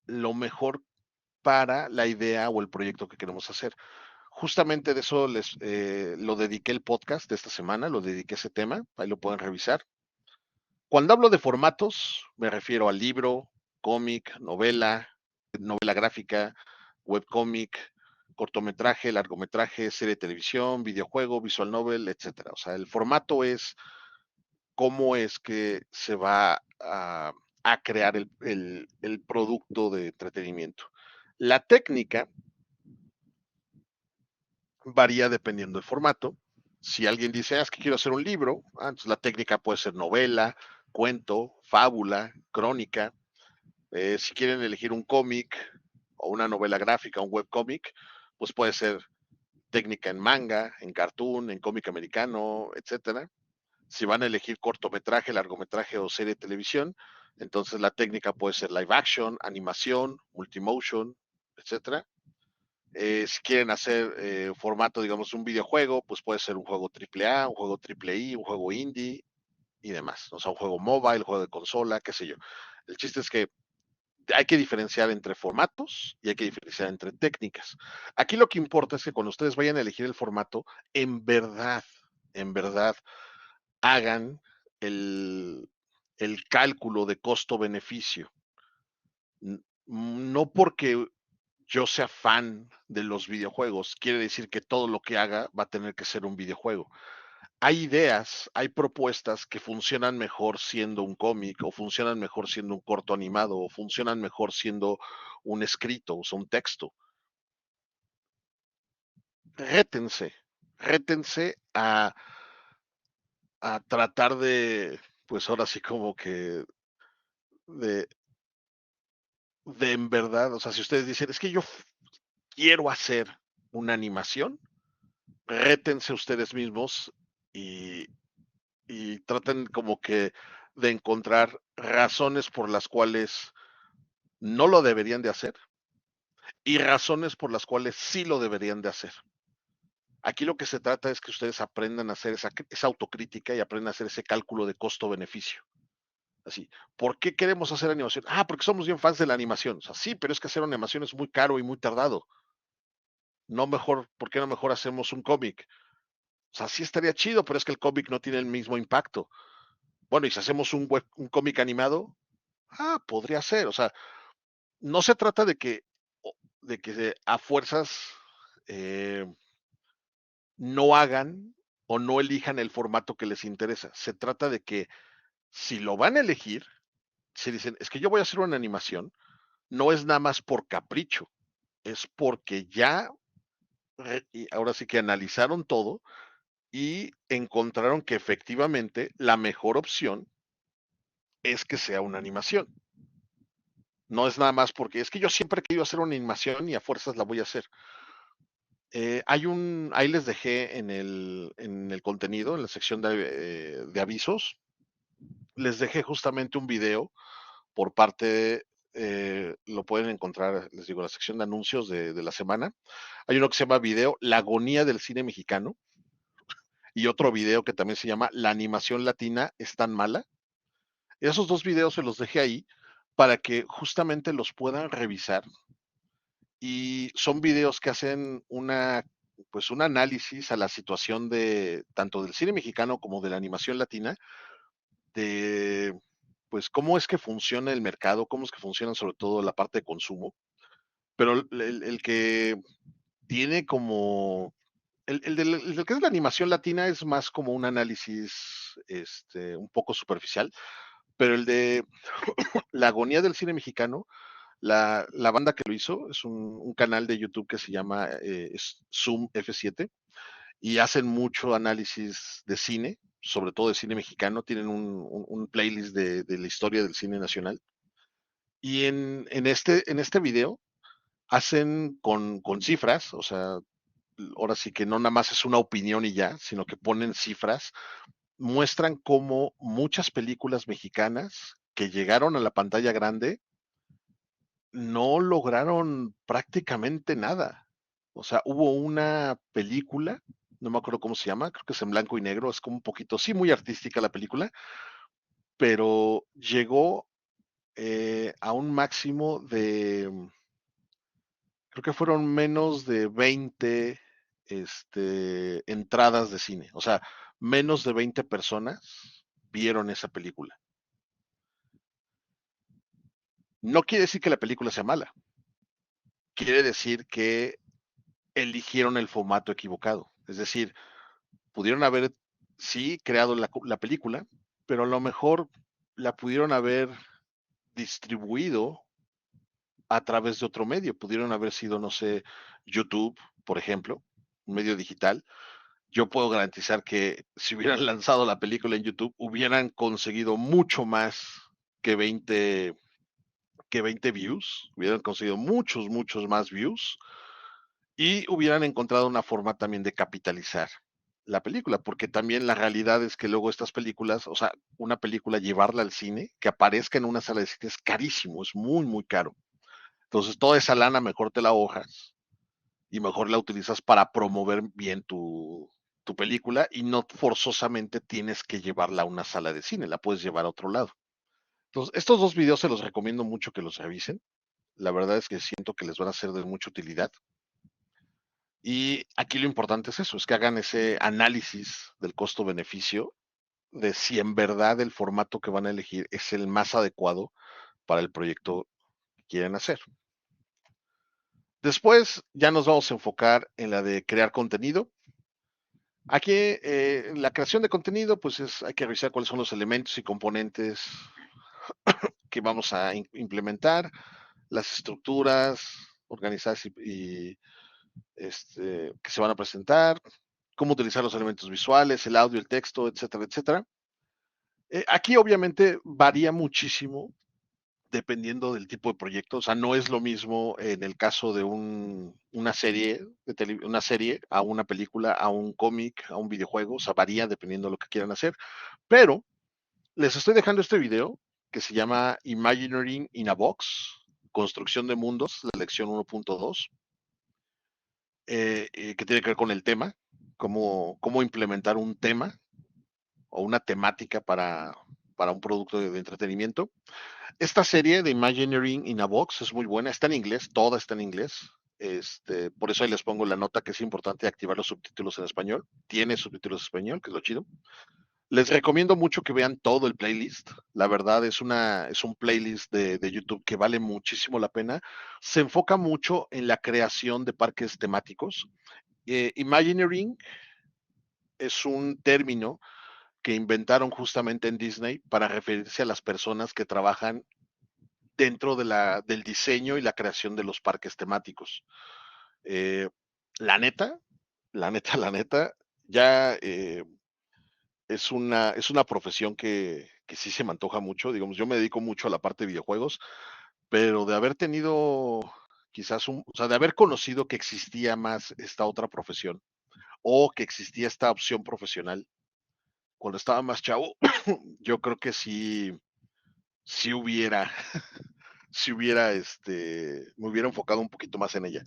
lo mejor para la idea o el proyecto que queremos hacer. Justamente de eso lo dediqué el podcast de esta semana, lo dediqué a ese tema, ahí lo pueden revisar. Cuando hablo de formatos, me refiero al libro, cómic, novela gráfica, webcómic, cortometraje, largometraje, serie de televisión, videojuego, visual novel, etcétera. O sea, el formato es cómo es que se va a crear el producto de entretenimiento. La técnica varía dependiendo del formato. Si alguien dice, es que quiero hacer un libro, entonces la técnica puede ser novela, cuento, fábula, crónica. Si quieren elegir un cómic o una novela gráfica, un webcómic, pues puede ser técnica en manga, en cartoon, en cómic americano, etcétera. Si van a elegir cortometraje, largometraje o serie de televisión, entonces la técnica puede ser live action, animación, multimotion, etcétera. Si quieren hacer formato, digamos, un videojuego, pues puede ser un juego AAA, un juego triple I, un juego indie y demás. O sea, un juego mobile, un juego de consola, qué sé yo. El chiste es que hay que diferenciar entre formatos y hay que diferenciar entre técnicas. Aquí lo que importa es que cuando ustedes vayan a elegir el formato, en verdad, hagan el, el cálculo de costo-beneficio. No porque yo sea fan de los videojuegos, quiere decir que todo lo que haga va a tener que ser un videojuego. Hay ideas, hay propuestas que funcionan mejor siendo un cómic, o funcionan mejor siendo un corto animado, o funcionan mejor siendo un escrito, o sea, un texto. Rétense, rétense a tratar de, pues ahora sí como que, de, de en verdad, o sea, si ustedes dicen, es que yo quiero hacer una animación, rétense ustedes mismos y, y traten como que de encontrar razones por las cuales no lo deberían de hacer y razones por las cuales sí lo deberían de hacer. Aquí lo que se trata es que ustedes aprendan a hacer esa autocrítica y aprendan a hacer ese cálculo de costo-beneficio. Así, ¿por qué queremos hacer animación? Ah, porque somos bien fans de la animación. O sea, sí, pero es que hacer animación es muy caro y muy tardado. No mejor, ¿por qué no mejor hacemos un cómic? O sea, sí estaría chido, pero es que el cómic no tiene el mismo impacto. Bueno, y si hacemos un cómic animado, podría ser. O sea, no se trata de que a fuerzas eh, no hagan o no elijan el formato que les interesa. Se trata de que si lo van a elegir, si dicen, es que yo voy a hacer una animación, no es nada más por capricho, es porque ya, y ahora sí que analizaron todo y encontraron que efectivamente la mejor opción es que sea una animación. No es nada más porque es que yo siempre he querido hacer una animación y a fuerzas la voy a hacer. Ahí les dejé en el contenido, en la sección de avisos, les dejé justamente un video por parte, lo pueden encontrar, les digo, en la sección de anuncios de la semana. Hay uno que se llama video La agonía del cine mexicano y otro video que también se llama La animación latina es tan mala. Esos dos videos se los dejé ahí para que justamente los puedan revisar y son videos que hacen pues un análisis a la situación de tanto del cine mexicano como de la animación latina, de pues cómo es que funciona el mercado, cómo es que funciona sobre todo la parte de consumo, pero el que tiene como, el que es la animación latina es más como un análisis un poco superficial, pero el de la agonía del cine mexicano, la banda que lo hizo es un canal de YouTube que se llama Zoom F7 y hacen mucho análisis de cine, sobre todo de cine mexicano, tienen un playlist de la historia del cine nacional. Y en este video hacen con cifras, o sea, ahora sí que no nada más es una opinión y ya, sino que ponen cifras, muestran cómo muchas películas mexicanas que llegaron a la pantalla grande no lograron prácticamente nada. O sea, hubo una película, no me acuerdo cómo se llama, creo que es en blanco y negro, es como un poquito, sí, muy artística la película, pero llegó a un máximo de, creo que fueron menos de 20 entradas de cine. O sea, menos de 20 personas vieron esa película. No quiere decir que la película sea mala, quiere decir que eligieron el formato equivocado. Es decir, pudieron haber, sí, creado la película, pero a lo mejor la pudieron haber distribuido a través de otro medio. Pudieron haber sido, no sé, YouTube, por ejemplo, un medio digital. Yo puedo garantizar que si hubieran lanzado la película en YouTube, hubieran conseguido mucho más que 20, que 20 views, hubieran conseguido muchos, muchos más views y hubieran encontrado una forma también de capitalizar la película, porque también la realidad es que luego estas películas, o sea, una película llevarla al cine, que aparezca en una sala de cine es carísimo, es muy, muy caro. Entonces, toda esa lana mejor te la ahorras y mejor la utilizas para promover bien tu película y no forzosamente tienes que llevarla a una sala de cine, la puedes llevar a otro lado. Entonces, estos dos videos se los recomiendo mucho que los revisen. La verdad es que siento que les van a ser de mucha utilidad. Y aquí lo importante es eso, es que hagan ese análisis del costo-beneficio de si en verdad el formato que van a elegir es el más adecuado para el proyecto que quieren hacer. Después ya nos vamos a enfocar en la de crear contenido. Aquí la creación de contenido, pues hay que revisar cuáles son los elementos y componentes que vamos a implementar, las estructuras organizadas que se van a presentar, cómo utilizar los elementos visuales, el audio, el texto, etcétera, etcétera. Aquí obviamente varía muchísimo dependiendo del tipo de proyecto. O sea, no es lo mismo en el caso de una serie, una serie, a una película, a un cómic, a un videojuego. O sea, varía dependiendo de lo que quieran hacer. Pero les estoy dejando este video que se llama Imagineering in a Box, Construcción de Mundos, la lección 1.2, que tiene que ver con el tema, cómo implementar un tema o una temática para un producto de entretenimiento. Esta serie de Imagineering in a Box es muy buena, está en inglés, toda está en inglés. Por eso ahí les pongo la nota que es importante activar los subtítulos en español. Tiene subtítulos en español, que es lo chido. Les recomiendo mucho que vean todo el playlist. La verdad es un playlist de YouTube que vale muchísimo la pena. Se enfoca mucho en la creación de parques temáticos. Imagineering es un término que inventaron justamente en Disney para referirse a las personas que trabajan dentro del diseño y la creación de los parques temáticos. Eh, la neta, la neta, ya es una profesión que sí se me antoja mucho. Digamos, yo me dedico mucho a la parte de videojuegos, pero de haber tenido quizás o sea, de haber conocido que existía más esta otra profesión o que existía esta opción profesional cuando estaba más chavo, yo creo que sí hubiera, si hubiera, me hubiera enfocado un poquito más en ella.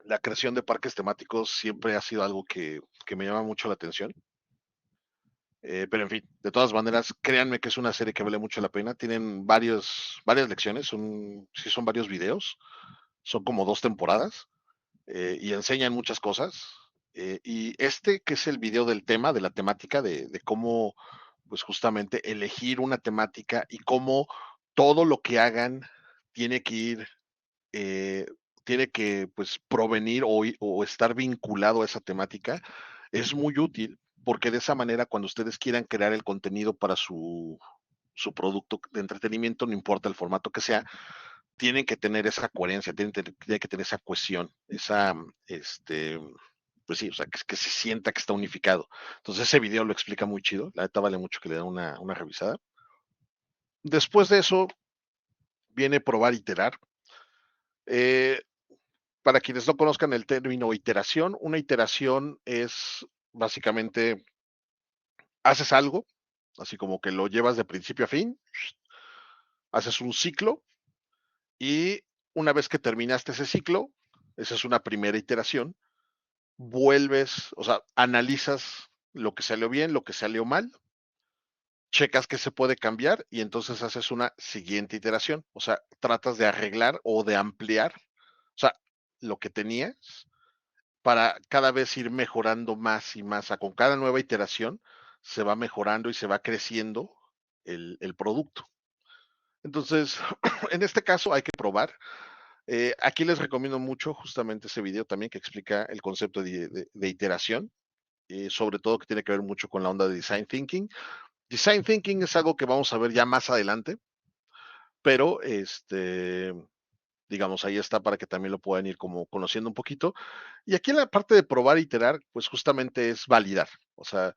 La creación de parques temáticos siempre ha sido algo que me llama mucho la atención. Pero en fin, de todas maneras, créanme que es una serie que vale mucho la pena. Tienen varias lecciones, sí son varios videos, son como dos temporadas y enseñan muchas cosas. Y que es el video del tema, de la temática, de cómo, pues justamente elegir una temática y cómo todo lo que hagan tiene que ir eh, tiene que pues provenir o estar vinculado a esa temática, es muy útil porque de esa manera cuando ustedes quieran crear el contenido para su producto de entretenimiento, no importa el formato que sea, tienen que tener esa coherencia, tienen que tener esa cohesión, esa, este, pues sí, o sea, que se sienta que está unificado. Entonces ese video lo explica muy chido, la neta vale mucho que le den una revisada. Después de eso viene probar, iterar. Eh, para quienes no conozcan el término iteración, una iteración es básicamente haces algo, así como que lo llevas de principio a fin, haces un ciclo y una vez que terminaste ese ciclo, esa es una primera iteración, vuelves, o sea, analizas lo que salió bien, lo que salió mal, checas que se puede cambiar y entonces haces una siguiente iteración, o sea, tratas de arreglar o de ampliar, o sea, lo que tenías para cada vez ir mejorando más y más. O sea, con cada nueva iteración se va mejorando y se va creciendo el producto. Entonces, en este caso hay que probar. Aquí les recomiendo mucho justamente ese video también que explica el concepto de iteración, sobre todo que tiene que ver mucho con la onda de design thinking. Design thinking es algo que vamos a ver ya más adelante, pero digamos, ahí está para que también lo puedan ir como conociendo un poquito. Y aquí en la parte de probar e iterar, pues justamente es validar, o sea,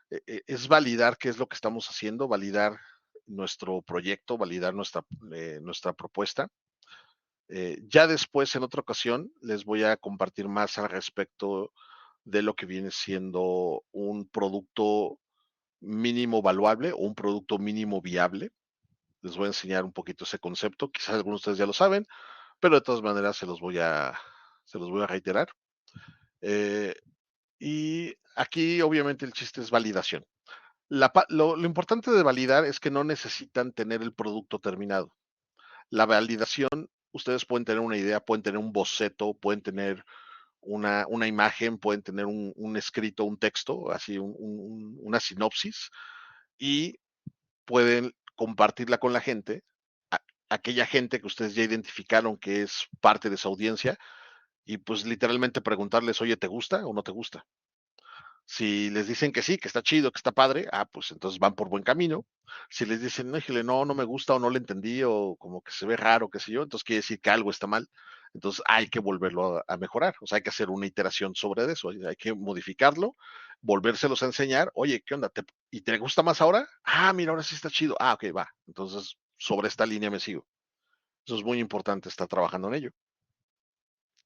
es validar qué es lo que estamos haciendo, validar nuestro proyecto, validar nuestra propuesta. Ya después, en otra ocasión, les voy a compartir más al respecto de lo que viene siendo un producto mínimo valuable o un producto mínimo viable. Les voy a enseñar un poquito ese concepto. Quizás algunos de ustedes ya lo saben, pero de todas maneras se los voy a reiterar. Eh, y aquí, obviamente, el chiste es validación. Lo importante de validar es que no necesitan tener el producto terminado. La validación, ustedes pueden tener una idea, pueden tener un boceto, pueden tener una imagen, pueden tener un escrito, un texto, así una sinopsis, y pueden compartirla con la gente, a, aquella gente que ustedes ya identificaron que es parte de su audiencia, y pues literalmente preguntarles, oye, ¿te gusta o no te gusta? Si les dicen que sí, que está chido, que está padre, pues entonces van por buen camino. Si les dicen, no, no me gusta o no le entendí o como que se ve raro, qué sé yo, entonces quiere decir que algo está mal. Entonces hay que volverlo a mejorar, o sea, hay que hacer una iteración sobre eso, hay que modificarlo, volvérselos a enseñar, oye, ¿qué onda? ¿Y te gusta más ahora? Mira, ahora sí está chido. Ok, va. Entonces, sobre esta línea me sigo. Eso es muy importante, estar trabajando en ello.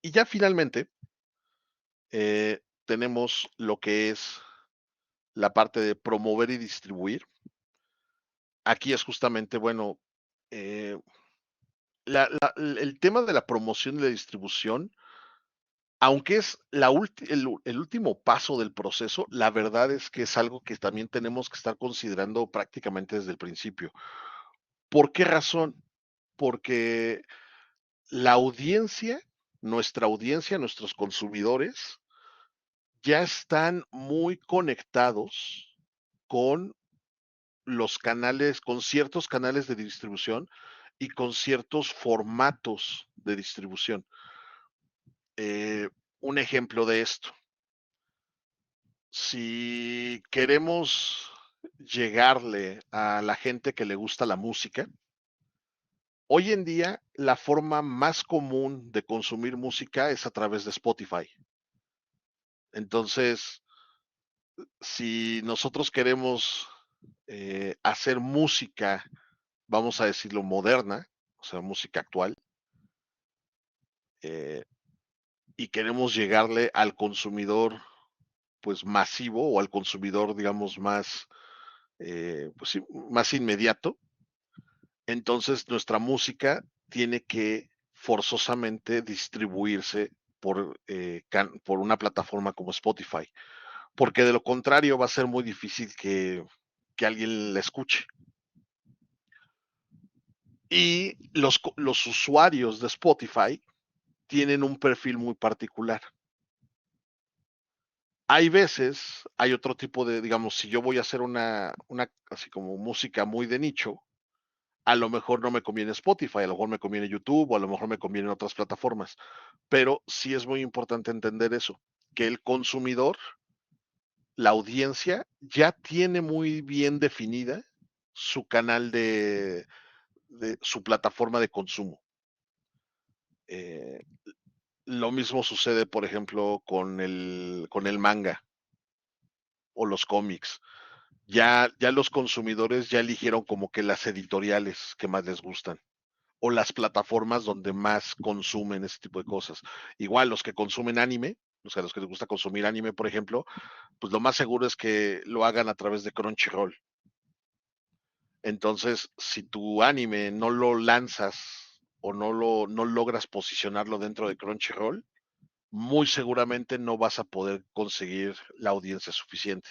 Y ya finalmente tenemos lo que es la parte de promover y distribuir. Aquí es justamente, bueno, eh, el tema de la promoción y la distribución, aunque es el último paso del proceso, la verdad es que es algo que también tenemos que estar considerando prácticamente desde el principio. ¿Por qué razón? Porque la audiencia, nuestra audiencia, nuestros consumidores, ya están muy conectados con los canales, con ciertos canales de distribución y con ciertos formatos de distribución. Eh, un ejemplo de esto, si queremos llegarle a la gente que le gusta la música, hoy en día la forma más común de consumir música es a través de Spotify. Entonces, si nosotros queremos hacer música, vamos a decirlo, moderna, o sea, música actual, eh, y queremos llegarle al consumidor pues masivo o al consumidor digamos más pues, sí, más inmediato, entonces nuestra música tiene que forzosamente distribuirse por una plataforma como Spotify, porque de lo contrario va a ser muy difícil que alguien la escuche. Y los usuarios de Spotify tienen un perfil muy particular. Hay veces, hay otro tipo de, digamos, si yo voy a hacer una así como música muy de nicho, a lo mejor no me conviene Spotify, a lo mejor me conviene YouTube o a lo mejor me convienen otras plataformas. Pero sí es muy importante entender eso, que el consumidor, la audiencia, ya tiene muy bien definida su canal de su plataforma de consumo. Eh, Lo mismo sucede, por ejemplo, con el manga o los cómics. Ya los consumidores ya eligieron como que las editoriales que más les gustan o las plataformas donde más consumen ese tipo de cosas. Igual los que consumen anime, o sea, los que les gusta consumir anime, por ejemplo, pues lo más seguro es que lo hagan a través de Crunchyroll. Entonces, si tu anime no lo lanzas o no logras posicionarlo dentro de Crunchyroll, muy seguramente no vas a poder conseguir la audiencia suficiente,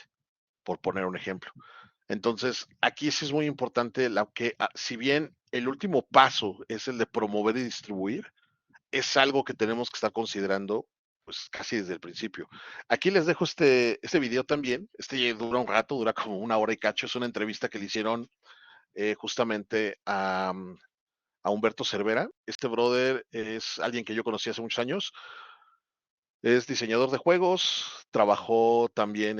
por poner un ejemplo. Entonces, aquí sí es muy importante si bien el último paso es el de promover y distribuir, es algo que tenemos que estar considerando pues casi desde el principio. Aquí les dejo este video también. Este dura un rato, dura como una hora y cacho. Es una entrevista que le hicieron justamente a Humberto Cervera. Este brother es alguien que yo conocí hace muchos años. Es diseñador de juegos, trabajó también,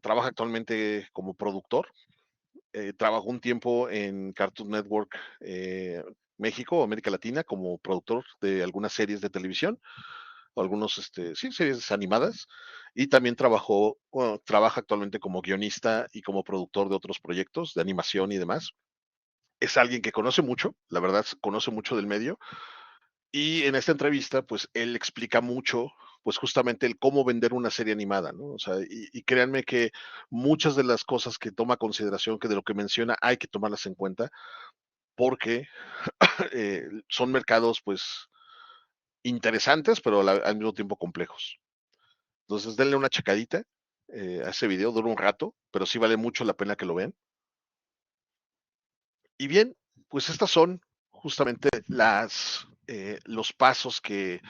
trabaja actualmente como productor. Trabajó un tiempo en Cartoon Network México, América Latina, como productor de algunas series de televisión, o algunos, sí, series animadas, y también trabaja actualmente como guionista y como productor de otros proyectos de animación y demás. Es alguien que conoce mucho, la verdad, conoce mucho del medio, y en esta entrevista, pues él explica mucho, pues justamente el cómo vender una serie animada, ¿no? O sea, y créanme que muchas de las cosas que toma a consideración, que de lo que menciona, hay que tomarlas en cuenta, porque son mercados, pues, interesantes, pero al mismo tiempo complejos. Entonces, denle una checadita a ese video, dura un rato, pero sí vale mucho la pena que lo vean. Y bien, pues estas son justamente los pasos que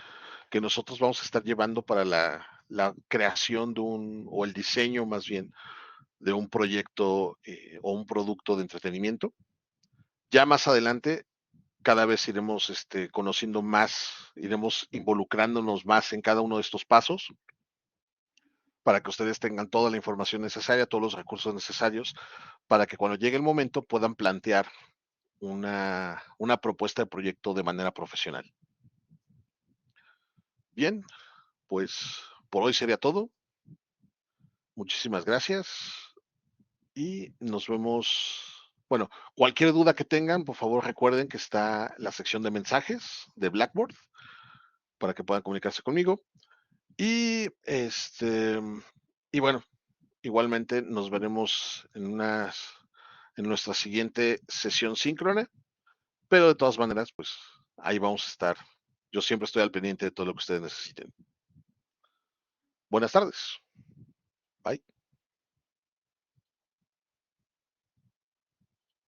nosotros vamos a estar llevando para la creación o el diseño más bien de un proyecto o un producto de entretenimiento. Ya más adelante, cada vez iremos conociendo más, iremos involucrándonos más en cada uno de estos pasos para que ustedes tengan toda la información necesaria, todos los recursos necesarios, para que cuando llegue el momento puedan plantear una propuesta de proyecto de manera profesional. Bien, pues por hoy sería todo. Muchísimas gracias y nos vemos. Bueno, cualquier duda que tengan, por favor recuerden que está la sección de mensajes de Blackboard para que puedan comunicarse conmigo. Y y bueno, igualmente nos veremos en nuestra siguiente sesión síncrona, pero de todas maneras, pues ahí vamos a estar. Yo siempre estoy al pendiente de todo lo que ustedes necesiten. Buenas tardes.